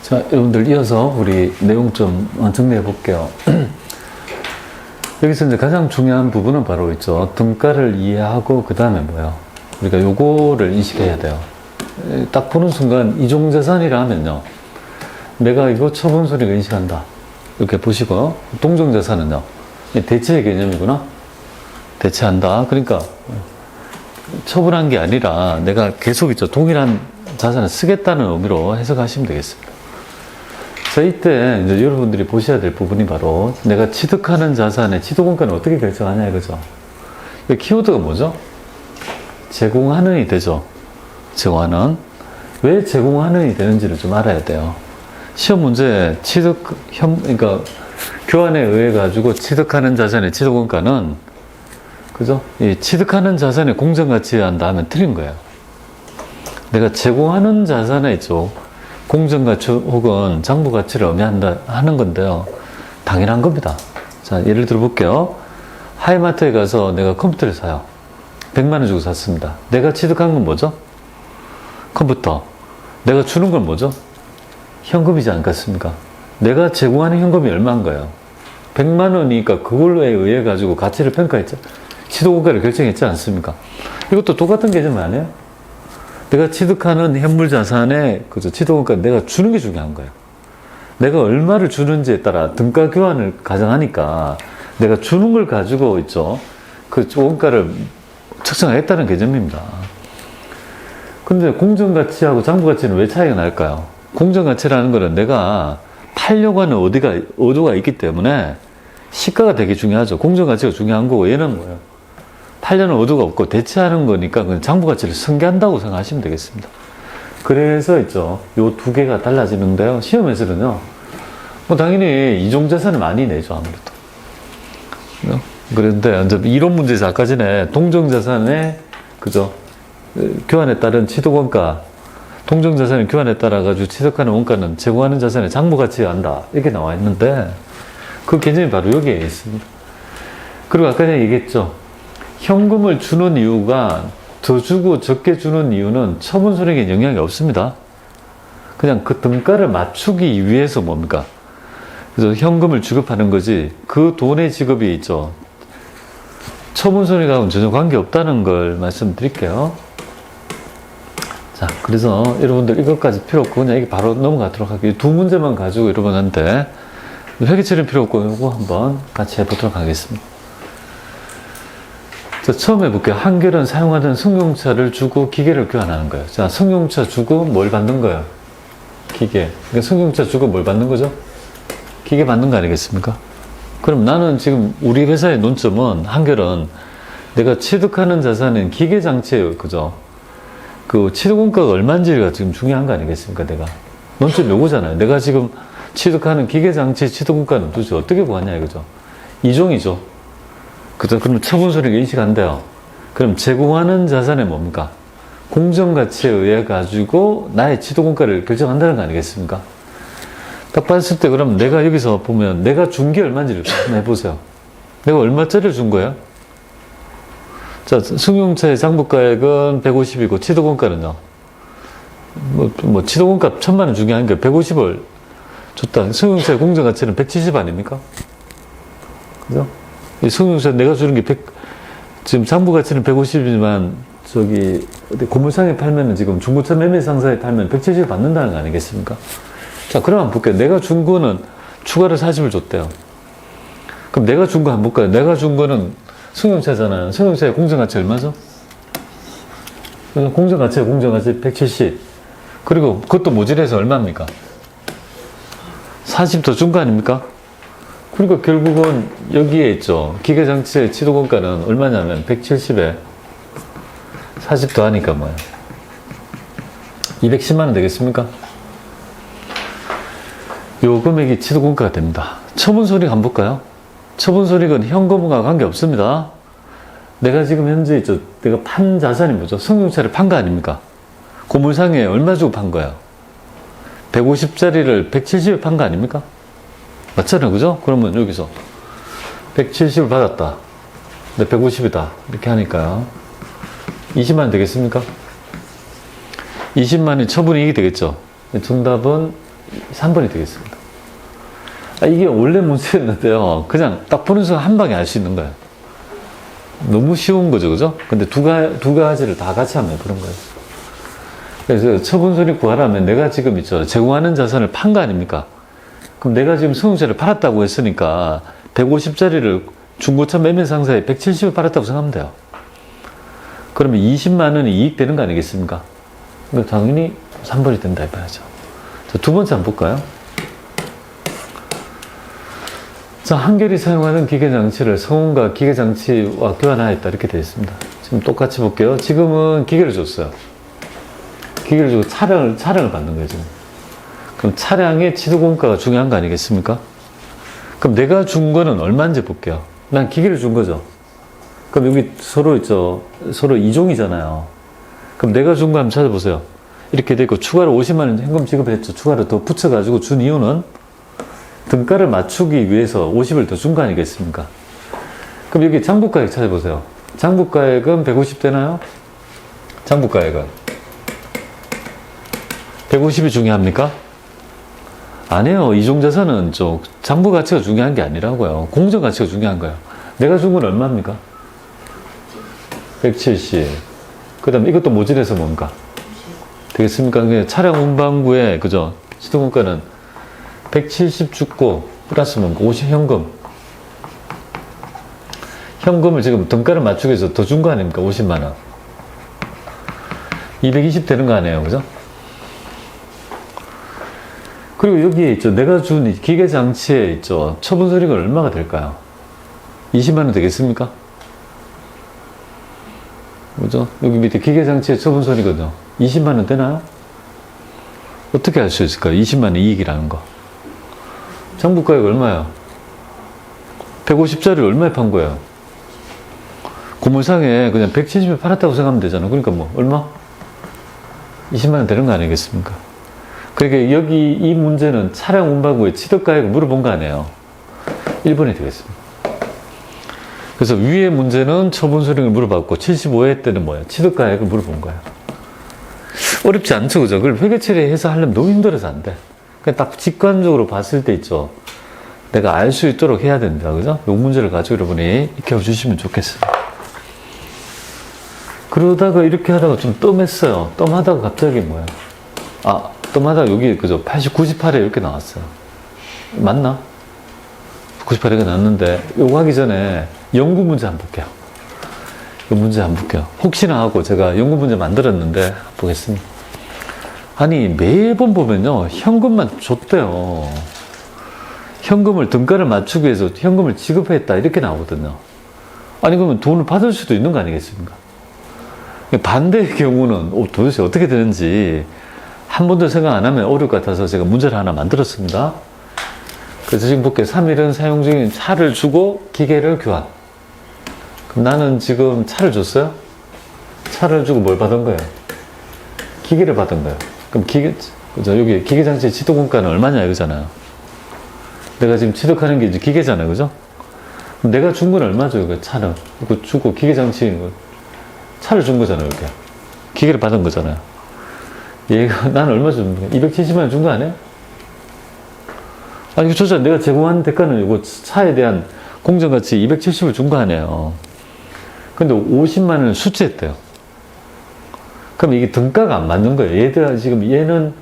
자, 여러분들 이어서 우리 내용 좀 정리해 볼게요. 여기서 이제 가장 중요한 부분은 바로 있죠. 등가를 이해하고 그 다음에 뭐예요? 우리가 요거를 인식해야 돼요. 딱 보는 순간 이종자산이라 하면요. 내가 이거 처분소리가 인식한다. 이렇게 보시고 동종자산은요. 대체의 개념이구나. 대체한다. 그러니까 처분한 게 아니라 내가 계속 있죠. 동일한 자산을 쓰겠다는 의미로 해석하시면 되겠습니다. 자, 이때 이제 여러분들이 보셔야 될 부분이 바로 내가 취득하는 자산의 취득원가는 어떻게 결정하냐 이거죠. 이 키워드가 뭐죠? 제공하는이 되죠. 제공하는. 왜 제공하는이 되는지를 좀 알아야 돼요. 시험 문제 그러니까 교환에 의해 가지고 취득하는 자산의 취득원가는 그죠? 이 취득하는 자산의 공정가치에 한다 하면 틀린 거예요. 내가 제공하는 자산에 있죠. 공정가치 혹은 장부가치를 의미한다 하는 건데요. 당연한 겁니다. 자, 예를 들어 볼게요. 하이마트에 가서 내가 컴퓨터를 사요. 100만 원 주고 샀습니다. 내가 취득한 건 뭐죠? 컴퓨터. 내가 주는 건 뭐죠? 현금이지 않겠습니까? 내가 제공하는 현금이 얼마인 거예요? 100만 원이니까 그걸로 의해 가지고 가치를 평가했죠. 취득원가를 결정했지 않습니까? 이것도 똑같은 개념 아니에요? 내가 취득하는 현물 자산의 그죠 취득원가 내가 주는 게 중요한 거예요. 내가 얼마를 주는지에 따라 등가 교환을 가정하니까 내가 주는 걸 가지고 있죠. 그 원가를 측정하겠다는 개념입니다. 근데 공정가치하고 장부가치는 왜 차이가 날까요? 공정가치라는 거는 내가 팔려고 하는 의도가 있기 때문에 시가가 되게 중요하죠. 공정가치가 중요한 거고 얘는 뭐예요? 팔려는 의도가 없고 대체하는 거니까 그냥 장부가치를 승계한다고 생각하시면 되겠습니다. 그래서 있죠. 요 두 개가 달라지는데요. 시험에서는요. 뭐 당연히 이종자산을 많이 내죠. 아무래도. 그런데 이제 이론 문제에서 아까 전에 동종자산의 그죠? 교환에 따른 취득원가 동종자산의 교환에 따라 가지고 취득하는 원가는 제공하는 자산의 장부가치에 한다. 이렇게 나와 있는데 그 개념이 바로 여기에 있습니다. 그리고 아까 전에 얘기했죠. 현금을 주는 이유가 더 주고 적게 주는 이유는 처분손익에 영향이 없습니다. 그냥 그 등가를 맞추기 위해서 뭡니까? 그래서 현금을 지급하는 거지 그 돈의 지급이 있죠. 처분손익하고는 전혀 관계없다는 걸 말씀드릴게요. 자, 그래서 여러분들 이것까지 필요 없고 그냥 이게 바로 넘어가도록 할게요. 두 문제만 가지고 여러분한테 회계처리는 필요 없고 이거 한번 같이 해보도록 하겠습니다. 자, 처음 해볼게요. 한결은 사용하던 승용차를 주고 기계를 교환하는 거예요. 자, 승용차 주고 뭘 받는 거예요? 기계. 그러니까 승용차 주고 뭘 받는 거죠? 기계 받는 거 아니겠습니까? 그럼 나는 지금 우리 회사의 논점은 한결은 내가 취득하는 자산은 기계 장치예요. 그죠? 그 취득원가가 얼마인지가 지금 중요한 거 아니겠습니까? 내가. 논점 요거잖아요. 내가 지금 취득하는 기계 장치 취득원가는 도대체 어떻게 구하냐 이거죠. 이종이죠. 그죠? 그럼 처분손익을 인식한대요. 그럼 제공하는 자산이 뭡니까? 공정가치에 의해 가지고 나의 취득원가를 결정한다는 거 아니겠습니까? 딱 봤을 때 그럼 내가 여기서 보면 내가 준 게 얼마인지를 한번 해보세요. 내가 얼마짜리를 준 거예요? 자, 승용차의 장부가액은 150이고 취득원가는요? 뭐 취득원가 1000만 원 중요한 게 150을 줬다. 승용차의 공정가치는 170 아닙니까? 그죠? 이 승용차 내가 주는 게 지금 장부가치는 150이지만 저기 고물상에 팔면은 지금 중고차 매매 상사에 팔면 170 받는다는 거 아니겠습니까? 자, 그럼 한번 볼게요. 내가 준 거는 추가로 40을 줬대요. 그럼 내가 준 거 한번 볼까요? 내가 준 거는 승용차잖아요. 승용차의 공정가치 얼마죠? 공정가치 170. 그리고 그것도 모질해서 얼마입니까? 40 더 준 거 아닙니까? 그러니까 결국은 여기에 있죠. 기계장치의 취득원가는 얼마냐면 170에 40 더하니까 뭐예요? 210만 원 되겠습니까? 요 금액이 취득원가가 됩니다. 처분손익 한번 볼까요? 처분손익은 현금과 관계없습니다. 내가 지금 현재 있죠. 내가 판 자산이 뭐죠? 승용차를 판 거 아닙니까? 고물상에 얼마 주고 판 거예요? 150짜리를 170에 판 거 아닙니까? 맞잖아요. 그죠? 그러면 여기서 170을 받았다. 근데 150이다. 이렇게 하니까요. 20만 원 되겠습니까? 20만이 처분이익이 되겠죠. 정답은 3번이 되겠습니다. 이게 원래 문제였는데요. 그냥 딱 보는 순간 한 방에 알 수 있는 거예요. 너무 쉬운 거죠, 그죠? 근데 두 가지를 다 같이 하면 그런 거예요. 그래서 처분손익 구하라면 내가 지금 있죠. 제공하는 자산을 판 거 아닙니까? 그럼 내가 지금 승용차를 팔았다고 했으니까 150짜리를 중고차 매매 상사에 170을 팔았다고 생각하면 돼요. 그러면 20만 원이 이익되는 거 아니겠습니까? 그러니까 당연히 3번이 된다 해봐야죠. 자, 두 번째 한번 볼까요? 자, 한결이 사용하는 기계장치를 성운과 기계장치와 교환하였다 이렇게 되어 있습니다. 지금 똑같이 볼게요. 지금은 기계를 줬어요. 기계를 주고 차량을 받는 거예요, 지금. 그럼 차량의 취득원가가 중요한 거 아니겠습니까? 그럼 내가 준 거는 얼마인지 볼게요. 난 기계를 준 거죠. 그럼 여기 서로 있죠. 서로 이종이잖아요. 그럼 내가 준 거 한번 찾아보세요. 이렇게 돼 있고 추가로 50만 원 현금 지급을 했죠. 추가로 더 붙여가지고 준 이유는 등가를 맞추기 위해서 50을 더 준 거 아니겠습니까? 그럼 여기 장부가액 찾아보세요. 장부가액은 150 되나요? 장부가액은 150이 중요합니까? 아니에요. 이종자산은 장부 가치가 중요한 게 아니라고요. 공정 가치가 중요한 거예요. 내가 준 건 얼마입니까? 170. 그 다음에 이것도 모질해서 뭔가? 되겠습니까? 차량 운반구에, 그죠? 시동원가는 170 죽고, 플러스 뭔가 50 현금. 현금을 지금 등가를 맞추기 위해서 더 준 거 아닙니까? 50만원. 220 되는 거 아니에요. 그죠? 그리고 여기에 있죠. 내가 준 기계장치에 있죠. 처분소리가 얼마가 될까요? 20만원 되겠습니까? 그죠? 여기 밑에 기계장치의 처분소리거든요. 20만원 되나요? 어떻게 알 수 있을까요? 20만원 이익이라는 거. 장부가액 얼마예요? 150짜리 얼마에 판 거예요? 고물상에 그냥 170에 팔았다고 생각하면 되잖아. 그러니까 뭐, 얼마? 20만원 되는 거 아니겠습니까? 그러니까 여기 이 문제는 차량 운반구의 취득가액을 물어본 거 아니에요. 1번이 되겠습니다. 그래서 위의 문제는 처분소득을 물어봤고 75회 때는 뭐예요? 취득가액을 물어본 거예요. 어렵지 않죠, 그죠? 그걸 회계 처리해서 하려면 너무 힘들어서 안 돼. 그냥 딱 직관적으로 봤을 때 있죠. 내가 알 수 있도록 해야 된다, 그죠? 이 문제를 가지고 여러분이 익혀 주시면 좋겠어요. 그러다가 이렇게 하다가 좀 뜸했어요. 뜸하다가 갑자기 뭐야? 뜸하다가 여기 그죠? 80, 98에 이렇게 나왔어요. 맞나? 98회가 나왔는데 요거 하기 전에 연구 문제 한번 볼게요. 이 문제 한번 볼게요. 혹시나 하고 제가 연구 문제 만들었는데 보겠습니다. 아니 매번 보면요 현금만 줬대요. 현금을 등가를 맞추기 위해서 현금을 지급했다 이렇게 나오거든요. 아니 그러면 돈을 받을 수도 있는 거 아니겠습니까? 반대의 경우는 도대체 어떻게 되는지 한 번도 생각 안 하면 어려울 것 같아서 제가 문제를 하나 만들었습니다. 그래서 지금 볼게요. 3일은 사용 중인 차를 주고 기계를 교환. 그럼 나는 지금 차를 줬어요? 차를 주고 뭘 받은 거예요? 기계를 받은 거예요. 그럼 그죠? 여기 기계장치 취득원가는 얼마냐 이거잖아요. 내가 지금 취득하는 게 이제 기계잖아요. 그죠? 그럼 내가 준 건 얼마죠? 이거 차는. 이거 주고 기계장치, 차를 준 거잖아요. 이렇게. 기계를 받은 거잖아요. 얘가, 나는 얼마 준 거야? 270만 원 준 거 아니야? 아니, 그렇죠. 내가 제공한 대가는 이거 차에 대한 공정가치 270을 준 거 아니에요. 근데 50만 원을 수취했대요. 그럼 이게 등가가 안 맞는 거예요. 얘들 지금 얘는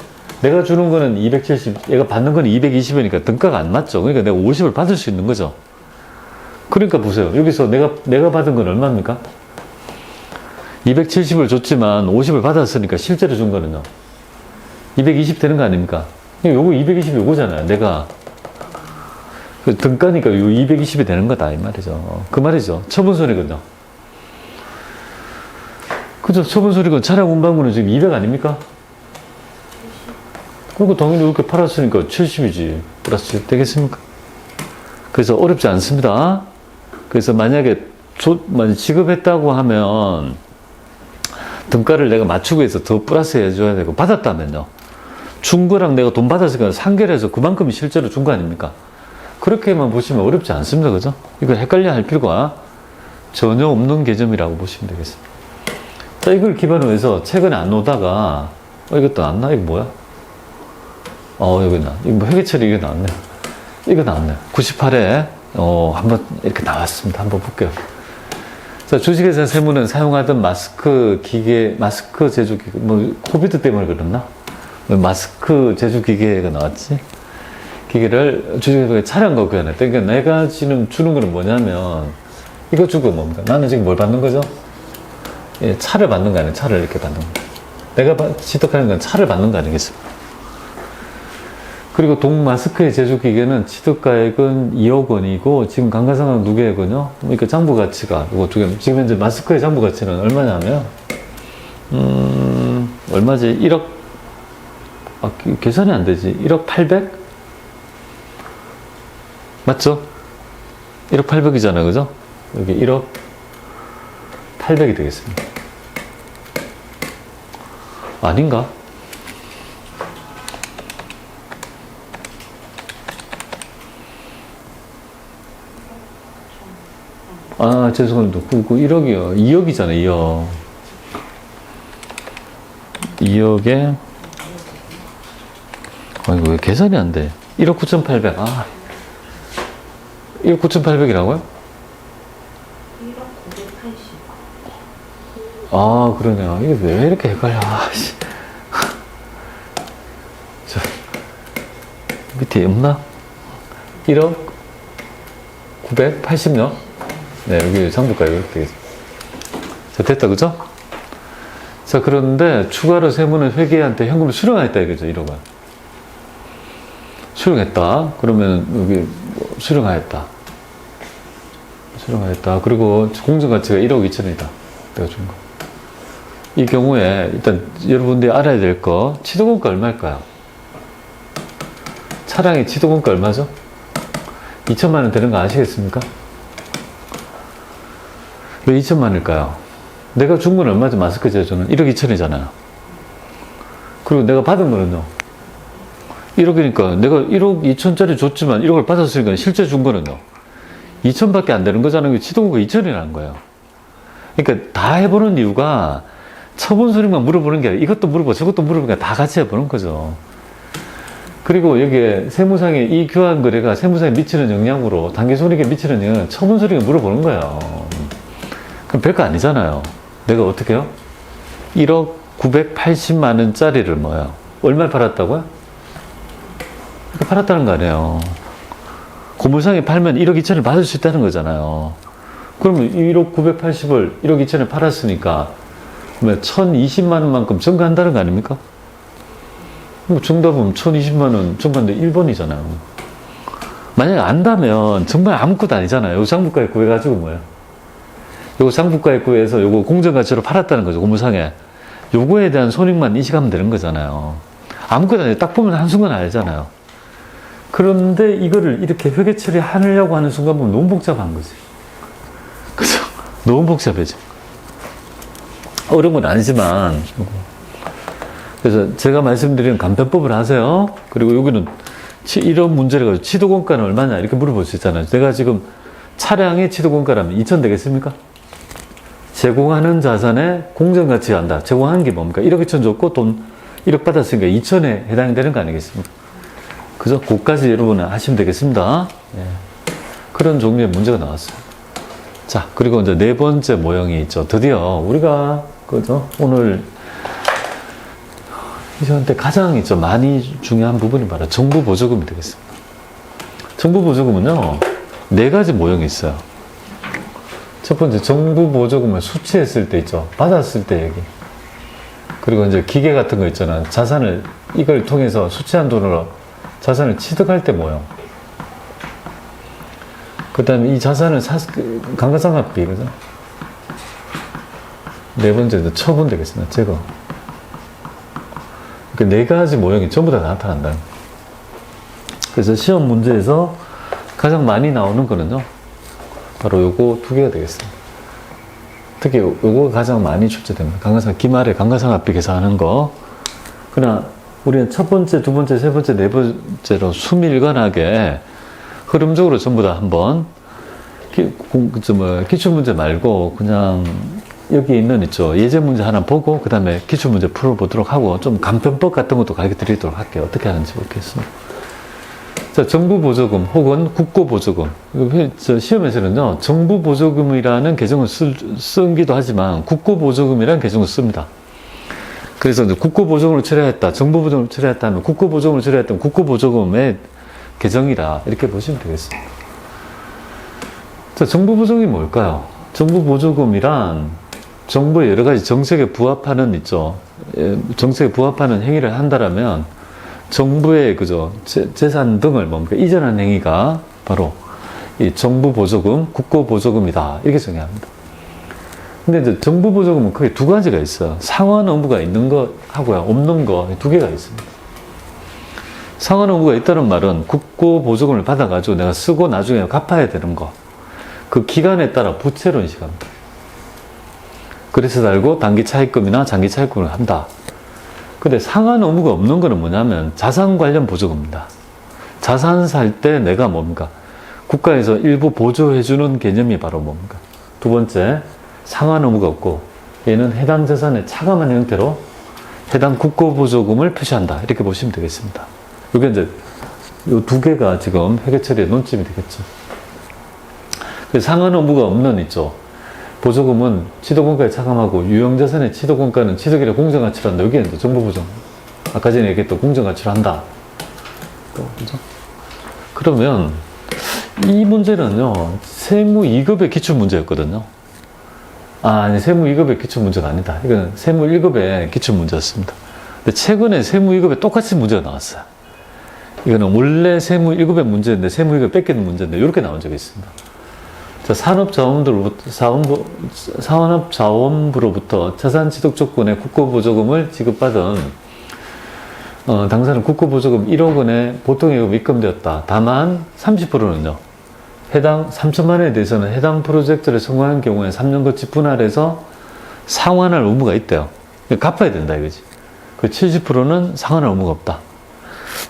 내가 주는 거는 270, 얘가 받는 거는 220이니까 등가가 안 맞죠. 그러니까 내가 50을 받을 수 있는 거죠. 그러니까 보세요. 여기서 내가 받은 건 얼마입니까? 270을 줬지만 50을 받았으니까 실제로 준 거는요. 220 되는 거 아닙니까? 요거 220이 요거잖아요. 내가. 그 등가니까 요 220이 되는 거다. 이 말이죠. 그 말이죠. 처분소리거든요. 그죠? 처분소리건 차량 운반구는 지금 200 아닙니까? 그러니까 당연히 이렇게 팔았으니까 70이지. 플러스 7 되겠습니까? 그래서 어렵지 않습니다. 그래서 만약에 지급했다고 하면 등가를 내가 맞추기 위해서 더 플러스 해줘야 되고 받았다면요. 준 거랑 내가 돈 받았으니까 상계해서 그만큼이 실제로 준 거 아닙니까? 그렇게만 보시면 어렵지 않습니다. 그죠? 이걸 헷갈려 할 필요가 전혀 없는 개념이라고 보시면 되겠습니다. 자, 이걸 기반으로 해서 최근에 안 오다가 이것도 안 나? 이거 뭐야? 여기 뭐 회계처리 이게 나왔네. 이거 나왔네. 98에, 한번 이렇게 나왔습니다. 한번 볼게요. 자, 주식회사 세무는 사용하던 마스크 기계, 마스크 제조 기계, 뭐, 코비드 때문에 그랬나? 마스크 제조 기계가 나왔지? 기계를 주식회사에 차량과 교환했다. 그러니까 내가 지금 주는 거는 뭐냐면, 이거 주고 뭡니까? 나는 지금 뭘 받는 거죠? 예, 차를 받는 거 아니에요. 차를 이렇게 받는 거. 내가 취득하는 건 차를 받는 거 아니겠습니까? 그리고 동 마스크의 제조 기계는 취득가액은 2억 원이고, 지금 감가상각 누계액은요? 그러니까 장부 가치가, 이거 두 개, 지금 현재 마스크의 장부 가치는 얼마냐면, 얼마지? 1억, 계산이 안 되지. 1억 800? 맞죠? 1억 800이잖아요. 그죠? 여기 1억 800이 되겠습니다. 아닌가? 죄송합니다. 1억이요. 2억이잖아요, 2억. 2억에, 이거 왜 계산이 안 돼? 1억 9,800. 1억 9,800이라고요? 1억 980. 그러네요. 이게 왜 이렇게 헷갈려. 저, 밑에 없나? 1억 980요? 네, 여기 장부가 이렇게 되겠습니다. 자, 됐다, 그죠? 자, 그런데 추가로 세무는 회계한테 현금을 수령했다, 이거죠, 1억은. 수령했다. 그러면 여기 수령하였다. 수령하였다. 그리고 공정가치가 1억 2천이다. 내가 준 거. 이 경우에 일단 여러분들이 알아야 될 거, 취득원가 얼마일까요? 차량의 취득원가 얼마죠? 2천만 원 되는 거 아시겠습니까? 왜 2천만 원일까요? 내가 준 건 얼마죠? 마스크 제조는 1억 2천이잖아요. 그리고 내가 받은 거는요? 1억이니까 내가 1억 2천짜리 줬지만 1억을 받았으니까 실제 준 거는요? 2천밖에 안 되는 거잖아요. 취득원가 2천이라는 거예요. 그러니까 다 해보는 이유가 처분 소리만 물어보는 게 아니라 이것도 물어보고 저것도 물어보니까 다 같이 해보는 거죠. 그리고 여기에 세무상에 이 교환 거래가 세무상에 미치는 영향으로 당기손익에 미치는 영향은 처분 소리가 물어보는 거예요. 그럼 별거 아니잖아요. 내가 어떻게 해요? 1억 980만 원짜리를 뭐예요? 얼마에 팔았다고요? 이렇게 팔았다는 거 아니에요. 고물상에 팔면 1억 2천을 받을 수 있다는 거잖아요. 그러면 1억 980을 1억 2천에 팔았으니까 그러면 1020만 원만큼 증가한다는 거 아닙니까? 정답은 1020만 원 증가인데 1번이잖아요. 만약에 안다면 정말 아무것도 아니잖아요. 요 장부가액 구해가지고 뭐예요? 요거 장부가액 구해서 요거 공정가치로 팔았다는 거죠. 고물상에. 요거에 대한 손익만 인식하면 되는 거잖아요. 아무것도 아니에요. 딱 보면 한순간 알잖아요. 그런데 이거를 이렇게 회계 처리하려고 하는 순간 보면 너무 복잡한 거지. 그죠? 너무 복잡해져. 어려운 건 아니지만. 그래서 제가 말씀드리는 간편법을 하세요. 그리고 여기는 이런 문제를 가지고 취득원가는 얼마냐 이렇게 물어볼 수 있잖아요. 내가 지금 차량의 취득원가라면 2천 되겠습니까? 제공하는 자산의 공정가치가 한다. 제공하는 게 뭡니까? 1억 2천 줬고 돈 1억 받았으니까 2천에 해당되는 거 아니겠습니까? 그죠? 그것까지 여러분은 하시면 되겠습니다. 예. 그런 종류의 문제가 나왔어요. 자, 그리고 이제 네 번째 모형이 있죠. 드디어 우리가, 그죠? 오늘 이전때 가장 있죠. 많이 중요한 부분이 바로 정부 보조금이 되겠습니다. 정부 보조금은요, 네 가지 모형이 있어요. 첫 번째, 정부 보조금을 수취했을 때 있죠. 받았을 때 얘기. 그리고 이제 기계 같은 거 있잖아. 자산을, 이걸 통해서 수취한 돈으로 자산을 취득할 때 모형. 그 다음에 이 자산을 감가상각비, 그죠? 네 번째, 이제 처분 되겠습니다. 제거. 그 네 가지 모형이 전부 다 나타난다. 그래서 시험 문제에서 가장 많이 나오는 거는요, 바로 요거 두 개가 되겠습니다. 특히 요거 가장 많이 출제됩니다. 기말에 감가상각비 계산하는 거. 그러나 우리는 첫 번째, 두 번째, 세 번째, 네 번째로 수밀관하게 흐름적으로 전부 다 한번 기출문제 말고 그냥 여기 있는 있죠. 예제 문제 하나 보고 그 다음에 기출 문제 풀어보도록 하고 좀 간편법 같은 것도 가르쳐 드리도록 할게요. 어떻게 하는지 보겠습니다. 자, 정부 보조금 혹은 국고 보조금. 시험에서는요, 정부 보조금이라는 개정을 쓰기도 하지만 국고 보조금이라는 개정을 씁니다. 그래서 이제 국고 보조금을 처리했다, 정부 보조금을 처리했다 하면 국고 보조금을 처리했다면 국고 보조금의 개정이다. 이렇게 보시면 되겠습니다. 자, 정부 보조금이 뭘까요? 정부 보조금이란 정부의 여러 가지 정책에 부합하는 있죠. 정책에 부합하는 행위를 한다라면 정부의 그죠 재산 등을 뭡니까 이전한 행위가 바로 이 정부 보조금, 국고 보조금이다 이렇게 정의합니다. 근데 이제 정부 보조금은 크게 두 가지가 있어요. 상환 의무가 있는 거 하고요, 없는 거 두 개가 있습니다. 상환 의무가 있다는 말은 국고 보조금을 받아가지고 내가 쓰고 나중에 갚아야 되는 거, 그 기간에 따라 부채로 인식합니다. 그래서 달고 단기 차입금이나 장기 차입금을 한다. 근데 상환 의무가 없는 거는 뭐냐면 자산 관련 보조금입니다. 자산 살 때 내가 뭡니까? 국가에서 일부 보조해주는 개념이 바로 뭡니까? 두 번째, 상환 의무가 없고 얘는 해당 자산의 차감한 형태로 해당 국고 보조금을 표시한다. 이렇게 보시면 되겠습니다. 이게 이제 이 두 개가 지금 회계 처리의 논점이 되겠죠. 상환 의무가 없는 있죠. 보조금은 취득원가에 차감하고 유형자산의 취득원가는 취득일에 공정가치로 한다. 여기는 이제 정부보조금. 아까 전에 얘기했던 공정가치로 한다. 그죠? 그러면 이 문제는요, 세무 2급의 기출문제였거든요. 아니, 세무 2급의 기출문제가 아니다. 이건 세무 1급의 기출문제였습니다. 근데 최근에 세무 2급에 똑같이 문제가 나왔어요. 이거는 원래 세무 1급의 문제인데 세무 2급에 뺏기는 문제인데 이렇게 나온 적이 있습니다. 자, 산업자원부로부터 자산취득 조건의 국고보조금을 지급받은 당사는 국고보조금 1억 원의 보통예금 입금되었다. 다만 30%는요. 해당 3천만 원에 대해서는 해당 프로젝트를 성공한 경우에 3년 거치 분할해서 상환할 의무가 있대요. 갚아야 된다 이거지. 그 70%는 상환할 의무가 없다.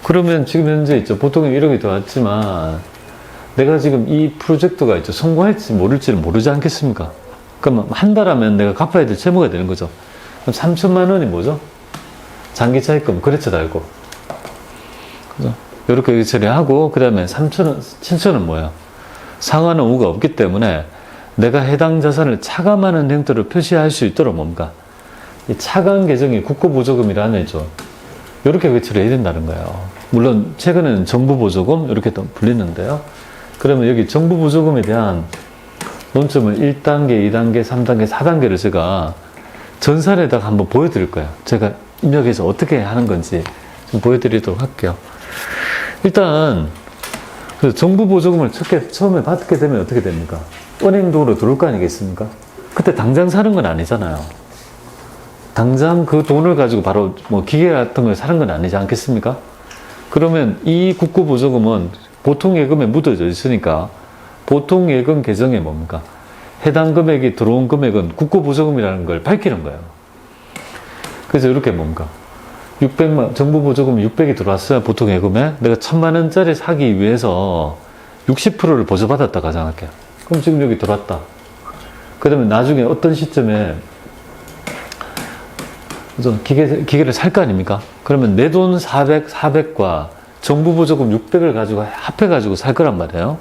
그러면 지금 현재 있죠. 보통예금 1억이 들어왔지만 내가 지금 이 프로젝트가 있죠. 성공할지 모를지를 모르지 않겠습니까? 그러면 한 달 하면 내가 갚아야 될 채무가 되는 거죠. 그럼 3천만 원이 뭐죠? 장기 차입금, 거래처 달고. 그죠? 이렇게 처리하고, 그 다음에 3천원, 7천원 뭐예요? 상환 의무가 없기 때문에 내가 해당 자산을 차감하는 형태로 표시할 수 있도록 뭡니까? 이 차감 계정이 국고보조금이라는 있죠. 이렇게 처리해야 된다는 거예요. 물론, 최근에는 정부보조금, 이렇게 또 불리는데요. 그러면 여기 정부 보조금에 대한 논점을 1단계, 2단계, 3단계, 4단계를 제가 전산에다가 한번 보여드릴 거예요. 제가 입력해서 어떻게 하는 건지 좀 보여드리도록 할게요. 일단 정부 보조금을 처음에 받게 되면 어떻게 됩니까? 은행도로 들어올 거 아니겠습니까? 그때 당장 사는 건 아니잖아요. 당장 그 돈을 가지고 바로 뭐 기계 같은 걸 사는 건 아니지 않겠습니까? 그러면 이 국고 보조금은 보통 예금에 묻어져 있으니까 보통 예금 계정에 뭡니까? 해당 금액이 들어온 금액은 국고 보조금이라는 걸 밝히는 거예요. 그래서 이렇게 뭡니까? 600만, 정부 보조금 600이 들어왔어요. 보통 예금에. 내가 1000만 원짜리 사기 위해서 60%를 보조받았다 가정할게요. 그럼 지금 여기 들어왔다. 그 다음에 나중에 어떤 시점에 기계를 살 거 아닙니까? 그러면 내 돈 400과 정부 보조금 600을 가지고 합해가지고 살 거란 말이에요.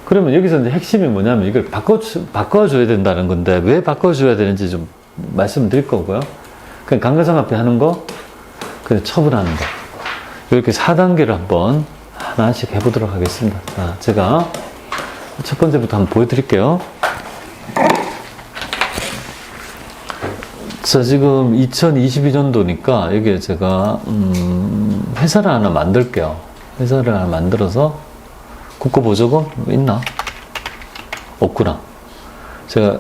그러면 여기서 이제 핵심이 뭐냐면 이걸 바꿔줘야 된다는 건데 왜 바꿔줘야 되는지 좀 말씀드릴 거고요. 그냥 감가상각비 하는 거, 그냥 처분하는 거. 이렇게 4단계를 한번 하나씩 해보도록 하겠습니다. 자, 제가 첫 번째부터 한번 보여드릴게요. 자, 지금 2022년도니까 여기에 제가 회사를 하나 만들게요. 회사를 하나 만들어서 국고보조금 있나? 없구나. 제가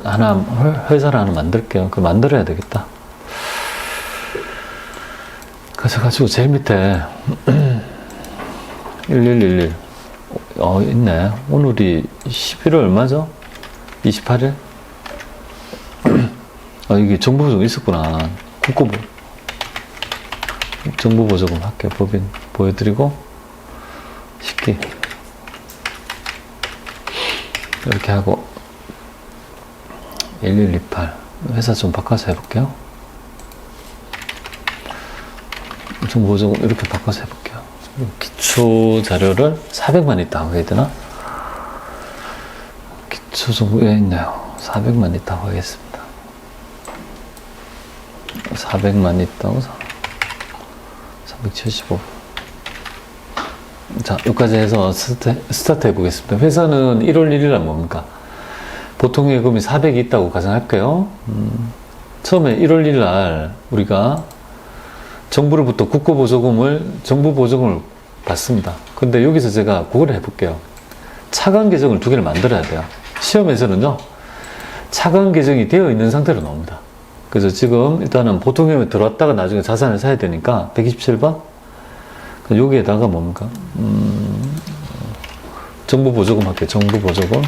회사를 하나 만들게요. 그거 만들어야 되겠다. 그래서 가지고 제일 밑에 1111 있네. 오늘이 11월 얼마죠? 28일? 이게 정부보조금 있었구나. 정부보조금 할게요. 법인 보여드리고 식기 이렇게 하고 1128. 회사 좀 바꿔서 해볼게요. 정보보조금 이렇게 바꿔서 해볼게요. 기초 자료를 400만 있다고 해야 되나? 기초 정보에 있나요? 400만 있다고 하겠습니다. 400만 있다고 375. 자, 여기까지 해서 스타트 해보겠습니다. 회사는 1월 1일 날 뭡니까? 보통 예금이 400이 있다고 가정할게요. 처음에 1월 1일 날 우리가 정부로부터 정부 보조금을 받습니다. 근데 여기서 제가 그걸 해볼게요. 차관 계정을 2개를 만들어야 돼요. 시험에서는요, 차관 계정이 되어 있는 상태로 나옵니다. 그래서 지금 일단은 보통 예금에 들어왔다가 나중에 자산을 사야 되니까 127번 여기에다가 뭡니까? 정부 보조금 할게요. 정부 보조금.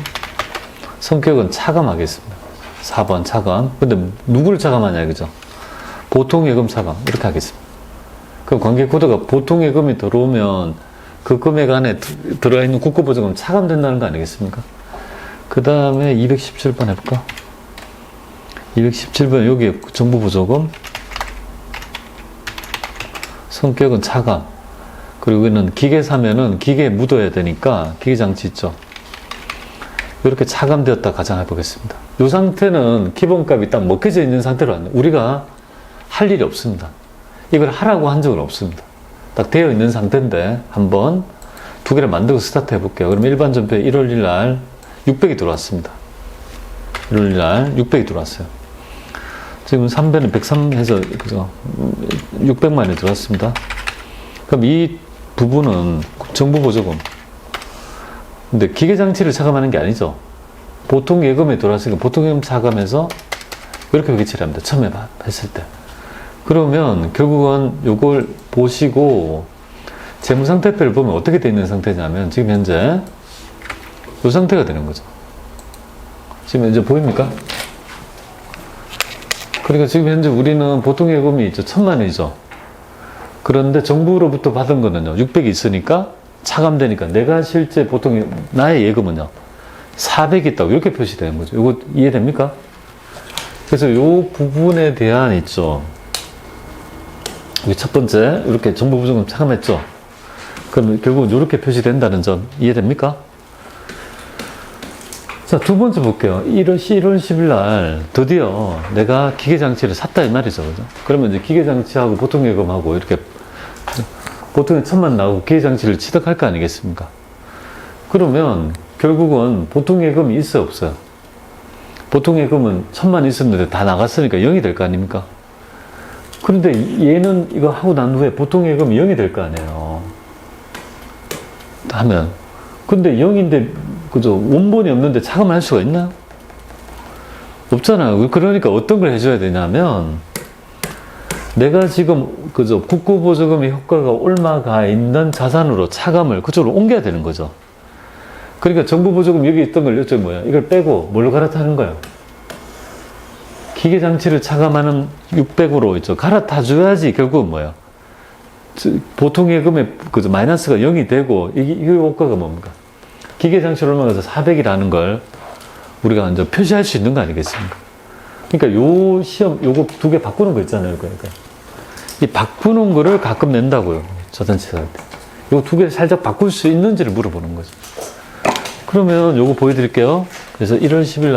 성격은 차감하겠습니다. 4번 차감. 근데 누구를 차감하냐, 그죠? 보통 예금 차감. 이렇게 하겠습니다. 그럼 관계 코드가 보통 예금이 들어오면 그 금액 안에 들어와 있는 국고 보조금 차감된다는 거 아니겠습니까? 그 다음에 217번 해볼까? 217번 여기에 정부 보조금. 성격은 차감. 그리고 여기는 기계 사면은 기계에 묻어야 되니까 기계 장치 있죠. 이렇게 차감되었다 가정해 보겠습니다. 이 상태는 기본값이 딱 먹혀져 있는 상태로 왔네요. 우리가 할 일이 없습니다. 이걸 하라고 한 적은 없습니다. 딱 되어 있는 상태인데 한번 2개를 만들고 스타트 해볼게요. 그럼 일반 전표에 1월 1일 날 600이 들어왔습니다. 1월 1일 날 600이 들어왔어요. 지금 3배는 103 해서 그죠? 600만이 들어왔습니다. 그럼 이 부분은 정부 보조금. 근데 기계장치를 차감하는 게 아니죠. 보통 예금에 들어왔으니까 보통 예금 차감해서 이렇게 회계치를 합니다. 처음에 했을 때. 그러면 결국은 이걸 보시고 재무상태표를 보면 어떻게 되어 있는 상태냐면 지금 현재 이 상태가 되는 거죠. 지금 현재 보입니까? 그러니까 지금 현재 우리는 보통 예금이 있죠. 1000만원이죠. 그런데 정부로부터 받은 거는요, 600이 있으니까 차감되니까 내가 실제 보통 나의 예금은요, 400이 있다고 이렇게 표시되는 거죠. 이거 이해됩니까? 그래서 이 부분에 대한 있죠. 첫 번째, 이렇게 정부 보조금 차감했죠. 그럼 결국은 이렇게 표시된다는 점 이해됩니까? 자, 두 번째 볼게요. 1월 10일 날 드디어 내가 기계장치를 샀다 이 말이죠. 그죠? 그러면 이제 기계장치하고 보통 예금하고 이렇게 보통에 1000만 나오고 기계장치를 취득할 거 아니겠습니까? 그러면 결국은 보통 예금이 있어요, 없어요? 보통 예금은 1000만 있었는데 다 나갔으니까 0이 될 거 아닙니까? 그런데 얘는 이거 하고 난 후에 보통 예금이 0이 될 거 아니에요. 하면. 근데 0인데, 그죠? 원본이 없는데 차감할 수가 있나요? 없잖아요. 그러니까 어떤 걸 해줘야 되냐면, 내가 지금, 그죠? 국고보조금의 효과가 옮아가 있는 자산으로 차감을 그쪽으로 옮겨야 되는 거죠. 그러니까 정부보조금 여기 있던 걸 이쪽 뭐야? 이걸 빼고 뭘로 갈아타는 거예요? 기계장치를 차감하는 600으로 있죠. 갈아타줘야지 결국은 뭐야? 보통 예금의 그죠? 마이너스가 0이 되고, 이 효과가 뭡니까? 기계장치로 올라가서 400이라는 걸 우리가 이제 표시할 수 있는 거 아니겠습니까? 그러니까 요 시험, 요거 2개 바꾸는 거 있잖아요. 그러니까. 이 바꾸는 거를 가끔 낸다고요. 자산치사 할 때. 요거 2개를 살짝 바꿀 수 있는지를 물어보는 거죠. 그러면 요거 보여드릴게요. 그래서 1월 10일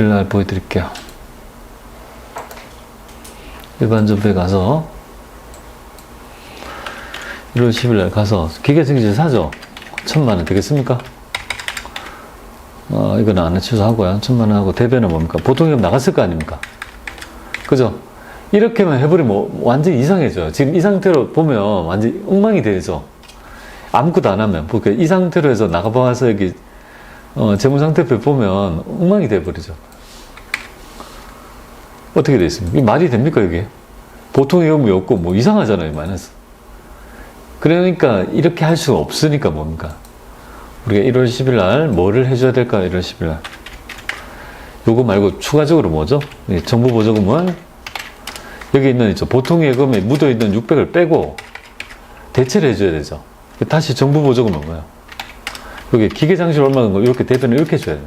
날 보여드릴게요. 일반 전표에 가서 1월 10일 날 가서 기계생지를 사죠. 1000만원 되겠습니까? 이건 안 취소하고요. 1000만원 하고 대변은 뭡니까? 보통 예금 나갔을 거 아닙니까? 그죠? 이렇게만 해버리면 완전히 이상해져요. 지금 이 상태로 보면 완전히 엉망이 되죠. 아무것도 안 하면. 그러니까 이 상태로 해서 나가봐서 여기 재무상태표 보면 엉망이 돼버리죠. 어떻게 돼 있습니까? 이게 말이 됩니까, 이게? 보통 예금이 없고 뭐 이상하잖아요, 마이너스. 그러니까 이렇게 할 수가 없으니까 뭡니까? 우리가 1월 10일 날 뭐를 해줘야 될까? 1월 10일 날. 요거 말고 추가적으로 뭐죠? 정부 보조금을 여기 있는 있죠. 보통 예금에 묻어있는 600을 빼고 대체를 해줘야 되죠. 다시 정부 보조금은 뭐예요? 여기 기계장치를 얼마 든 거 이렇게 대변을 이렇게 해줘야 돼요.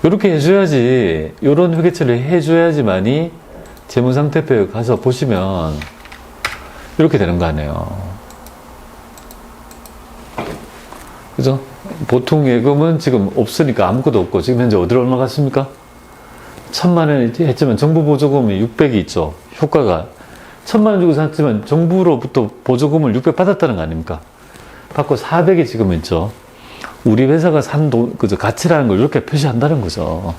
이렇게 해줘야지, 요런 회계처리를 해줘야지만이 재무상태표에 가서 보시면 이렇게 되는 거 아니에요. 그죠? 보통 예금은 지금 없으니까 아무것도 없고, 지금 현재 어디로 얼마 갔습니까? 1,000만 원 했지만 정부 보조금이 600이 있죠. 효과가 1,000만 원 주고 샀지만 정부로부터 보조금을 600 받았다는 거 아닙니까? 받고 400이 지금 있죠. 우리 회사가 산 돈, 그죠? 가치라는 걸 이렇게 표시한다는 거죠.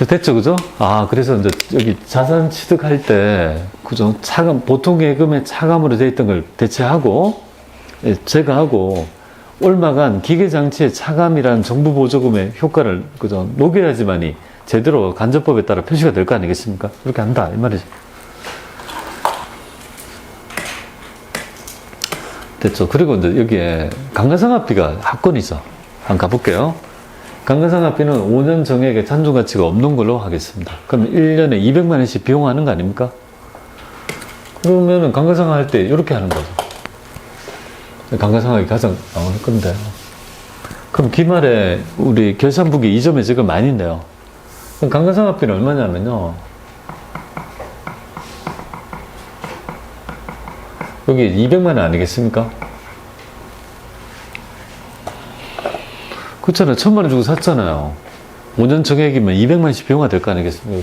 됐죠, 그죠? 아, 그래서 이제 여기 자산 취득할 때, 그죠? 차감, 보통 예금의 차감으로 되어 있던 걸 대체하고, 예, 제거하고, 얼마간 기계장치의 차감이란 정부 보조금의 효과를, 그죠? 녹여야지만이 제대로 간접법에 따라 표시가 될 거 아니겠습니까? 이렇게 한다, 이 말이죠. 됐죠. 그리고 이제 여기에 감가상각비가 합권이죠. 한번 가볼게요. 감가상각비는 5년 정액의 잔존가치가 없는 걸로 하겠습니다. 그럼 1년에 200만 원씩 비용하는 거 아닙니까? 그러면은 감가상각 할 때 이렇게 하는 거죠. 감가상각이 가장 나오는 건데요. 그럼 기말에 우리 결산부기 2점에 지금 많이 있네요. 그럼 감가상각비는 얼마냐면요. 여기 200만 원 아니겠습니까? 그렇잖아요. 1,000만 원 주고 샀잖아요. 5년 정액이면 200만 원씩 비용가 될 거 아니겠습니까?